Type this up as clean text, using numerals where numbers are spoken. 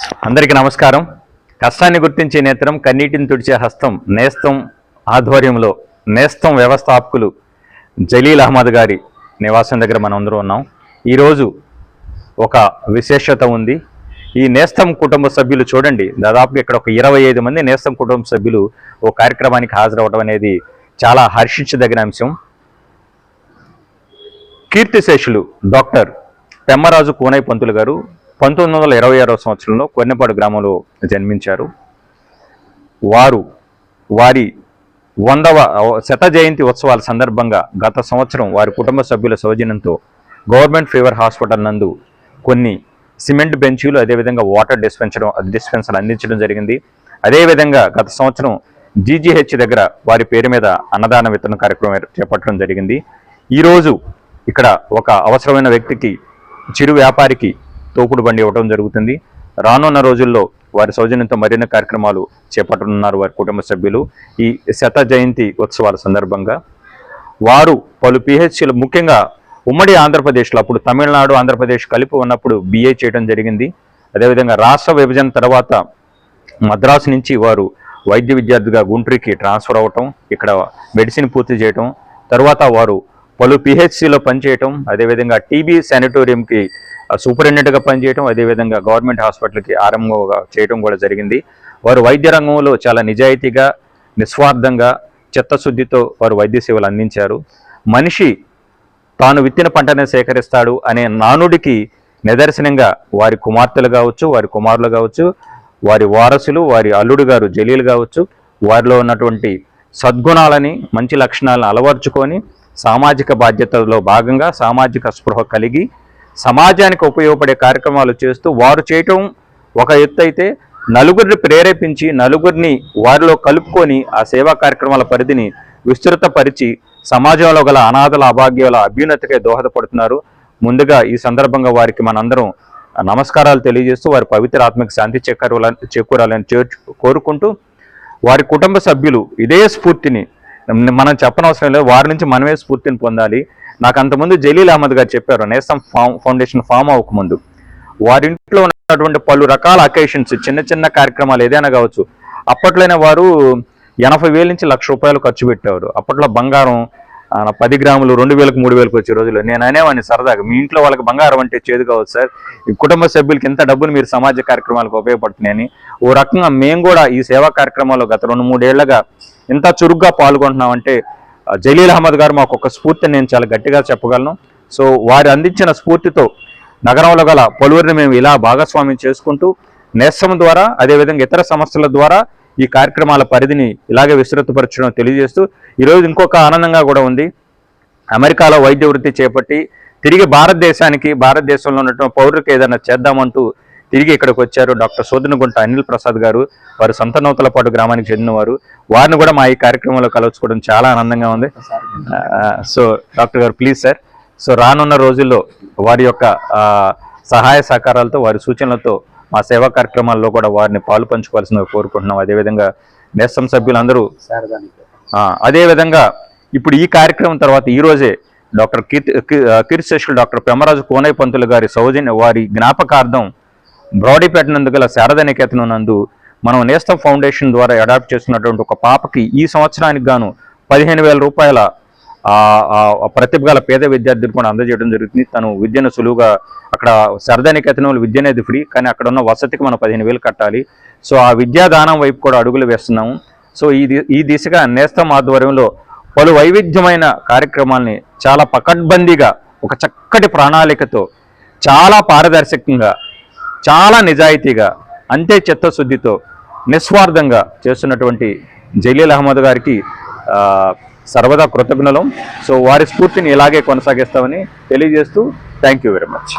అందరికీ నమస్కారం. కష్టాన్ని గుర్తించే నేత్రం, కన్నీటిని తుడిచే హస్తం నేస్తం ఆధ్వర్యంలో నేస్తం వ్యవస్థాపకులు జలీల్ అహ్మద్ గారి నివాసం దగ్గర మనం అందరూ ఉన్నాం. ఈరోజు ఒక విశేషత ఉంది. ఈ నేస్తం కుటుంబ సభ్యులు చూడండి, దాదాపుగా ఇక్కడ ఒక 25 మంది నేస్తం కుటుంబ సభ్యులు ఓ కార్యక్రమానికి హాజరవడం అనేది చాలా హర్షించదగిన అంశం. కీర్తిశేషులు డాక్టర్ పెమ్మరాజు కూనయ్య పంతులు గారు 1926వ సంవత్సరంలో కొన్నెపాడు గ్రామంలో జన్మించారు. వారి 100వ శత జయంతి ఉత్సవాల సందర్భంగా గత సంవత్సరం వారి కుటుంబ సభ్యుల సౌజన్యంతో గవర్నమెంట్ ఫీవర్ హాస్పిటల్ నందు కొన్ని సిమెంట్ బెంచీలు, అదేవిధంగా వాటర్ డిస్పెన్సర్ అందించడం జరిగింది. అదేవిధంగా గత సంవత్సరం జీజీహెచ్ దగ్గర వారి పేరు మీద అన్నదాన వితరణ కార్యక్రమం చేపట్టడం జరిగింది. ఈరోజు ఇక్కడ ఒక అవసరమైన వ్యక్తికి, చిరు వ్యాపారికి తోపుడు బండి ఇవ్వడం జరుగుతుంది. రానున్న రోజుల్లో వారి సౌజన్యంతో మరిన్ని కార్యక్రమాలు చేపట్టనున్నారు వారి కుటుంబ సభ్యులు. ఈ శత జయంతి ఉత్సవాల సందర్భంగా వారు పలు పిహెచ్సిలు, ముఖ్యంగా ఉమ్మడి ఆంధ్రప్రదేశ్లో అప్పుడు తమిళనాడు, ఆంధ్రప్రదేశ్ కలిపి ఉన్నప్పుడు BA చేయడం జరిగింది. అదేవిధంగా రాష్ట్ర విభజన తర్వాత మద్రాసు నుంచి వారు వైద్య విద్యార్థిగా గుంటూరుకి ట్రాన్స్ఫర్ అవ్వటం, ఇక్కడ మెడిసిన్ పూర్తి చేయటం, తర్వాత వారు పలు పిహెచ్సిలో పనిచేయటం, అదేవిధంగా టీబీ శానిటోరియంకి సూపరింటెండెంట్గా పనిచేయటం, అదేవిధంగా గవర్నమెంట్ హాస్పిటల్కి ఆరంభంగా చేయటం కూడా జరిగింది. వారు వైద్య రంగంలో చాలా నిజాయితీగా, నిస్వార్థంగా, చిత్తశుద్ధితో వారు వైద్య సేవలు అందించారు. మనిషి తాను విత్తిన పంటనే సేకరిస్తాడు అనే నానుడికి నిదర్శనంగా వారి కుమార్తెలు కావచ్చు, వారి కుమారులు కావచ్చు, వారి వారసులు, వారి అల్లుడు గారు జలీల్ కావచ్చు, వారిలో ఉన్నటువంటి సద్గుణాలని, మంచి లక్షణాలను అలవర్చుకొని సామాజిక బాధ్యతలో భాగంగా సామాజిక స్పృహ కలిగి సమాజానికి ఉపయోగపడే కార్యక్రమాలు చేస్తూ వారు చేయటం ఒక ఎత్తు అయితే, నలుగురిని ప్రేరేపించి నలుగురిని వారిలో కలుపుకొని ఆ సేవా కార్యక్రమాల పరిధిని విస్తృతపరిచి సమాజంలో గల అనాథల, అభాగ్యాల అభ్యున్నతికి దోహదపడుతున్నారు. ముందుగా ఈ సందర్భంగా వారికి మనందరం నమస్కారాలు తెలియజేస్తూ వారి పవిత్ర ఆత్మకి శాంతి చేకూరాలని కోరుకుంటూ, వారి కుటుంబ సభ్యులు ఇదే స్ఫూర్తిని మనం చెప్పనవసరం లేదు, వారి నుంచి మనమే స్ఫూర్తిని పొందాలి. నాకు అంతకుముందు జలీల్ అహ్మద్ గారు చెప్పారు, నేస్తం ఫౌండేషన్ ఫామ్ అవ్వకముందు వారింట్లో ఉన్నటువంటి పలు రకాల అకేషన్స్, చిన్న చిన్న కార్యక్రమాలు ఏదైనా కావచ్చు, అప్పట్లోనే వారు 80,000 నుంచి ₹1,00,000 ఖర్చు పెట్టేవారు. అప్పట్లో బంగారం 10 గ్రాములు 2,000కు 3,000కు వచ్చే రోజుల్లో నేను అనేవాడిని సరదాగా, మీ ఇంట్లో వాళ్ళకి బంగారం అంటే చేదు కావచ్చు సార్, ఈ కుటుంబ సభ్యులకి ఇంత డబ్బులు మీరు సమాజ కార్యక్రమాలకు ఉపయోగపడుతున్నాయని. ఓ రకంగా మేము కూడా ఈ సేవా కార్యక్రమాల్లో గత 2-3 ఏళ్లుగా ఇంత చురుగ్గా పాల్గొంటున్నామంటే జలీల్ అహ్మద్ గారు మాకు ఒక స్ఫూర్తిని నేను చాలా గట్టిగా చెప్పగలను. సో వారు అందించిన స్ఫూర్తితో నగరంలో గల పలువురిని మేము ఇలా భాగస్వామ్యం చేసుకుంటూ నేస్తం ద్వారా, అదేవిధంగా ఇతర సంస్థల ద్వారా ఈ కార్యక్రమాల పరిధిని ఇలాగే విస్తృతపరచడం తెలియజేస్తూ, ఈరోజు ఇంకొక ఆనందంగా కూడా ఉంది. అమెరికాలో వైద్య వృత్తి చేపట్టి తిరిగి భారతదేశంలో ఉన్నటువంటి పౌరులకు ఏదైనా చేద్దామంటూ తిరిగి ఇక్కడికి వచ్చారు డాక్టర్ సోదనగుంట అనిల్ ప్రసాద్ గారు. వారు సంతనూతలపాటు గ్రామానికి చెందినవారు. వారిని కూడా మా ఈ కార్యక్రమంలో కలుసుకోవడం చాలా ఆనందంగా ఉంది. సో డాక్టర్ గారు ప్లీజ్ సార్. సో రానున్న రోజుల్లో వారి యొక్క సహాయ సహకారాలతో, వారి సూచనలతో మా సేవా కార్యక్రమాల్లో కూడా వారిని పాలు పంచుకోవాల్సిందిగా కోరుకుంటున్నాం. అదేవిధంగా నేస్తం సభ్యులందరూ అదేవిధంగా ఇప్పుడు ఈ కార్యక్రమం తర్వాత ఈరోజే డాక్టర్ కీర్తిశేషులు డాక్టర్ పెమ్మరాజు కూనయ్య పంతులు గారి వారి జ్ఞాపకార్థం బ్రాడీపేట నందు గల శారదా నికేతనం నందు మనం నేస్తం ఫౌండేషన్ ద్వారా అడాప్ట్ చేసుకున్నటువంటి ఒక పాపకి ఈ సంవత్సరానికి గాను ₹15,000 ప్రతిభ గల పేద విద్యార్థులు కూడా అందజేయడం జరుగుతుంది. తను విద్యను సులువుగా, అక్కడ శారదా నికేతనంలో విద్య అనేది ఫ్రీ, కానీ అక్కడ ఉన్న వసతికి మనం 15,000 కట్టాలి. సో ఆ విద్యాదానం వైపు కూడా అడుగులు వేస్తున్నాము. సో ఈ దిశగా నేస్తం ఆధ్వర్యంలో పలు వైవిధ్యమైన కార్యక్రమాల్ని చాలా పకడ్బందీగా, ఒక చక్కటి ప్రణాళికతో, చాలా పారదర్శకంగా, చాలా నిజాయితీగా, అంతే చిత్తశుద్ధితో, నిస్వార్థంగా చేస్తున్నటువంటి జలీల్ అహ్మద్ గారికి సర్వదా కృతజ్ఞులం. సో వారి స్ఫూర్తిని ఇలాగే కొనసాగిస్తామని తెలియజేస్తూ థ్యాంక్ యూ వెరీ మచ్.